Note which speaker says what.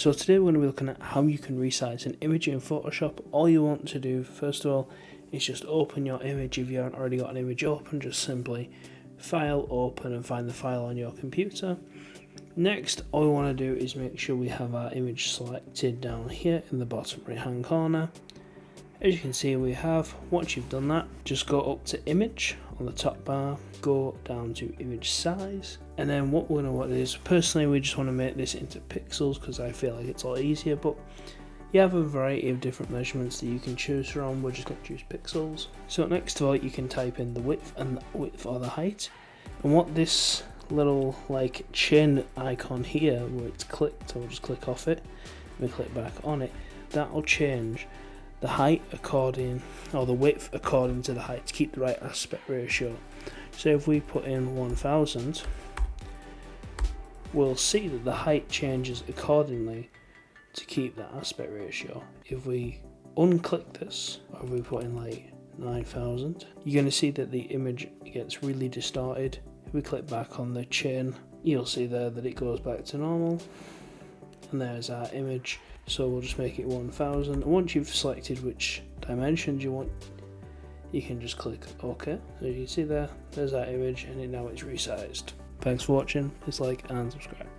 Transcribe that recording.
Speaker 1: So today we're going to be looking at how you can resize an image in Photoshop. All you want to do first of all is just open your image. If you haven't already got an image open, just simply File, Open, and find the file on your computer. Next, all we want to do is make sure we have our image selected down here in the bottom right hand corner. As you can see, we have. Once you've done that, just go up to Image on the top bar, go down to Image Size, and then what we're going to want is, personally we just want to make this into pixels because I feel like it's a lot easier, but you have a variety of different measurements that you can choose from. We're just going to choose pixels. So next of all, you can type in the width and the width or the height, and what this little like chin icon here where it's clicked, I'll just click off it and click back on it, that'll change the height according, or the width according to the height, to keep the right aspect ratio. So if we put in 1000, we'll see that the height changes accordingly to keep that aspect ratio. If we unclick this, or if we put in like 9000, you're going to see that the image gets really distorted. If we click back on the chin, you'll see there that it goes back to normal, and there's our image. So we'll just make it 1000, and once you've selected which dimensions you want, you can just click OK. So you can see there's our image, and now it's resized. Thanks for watching, please like and subscribe.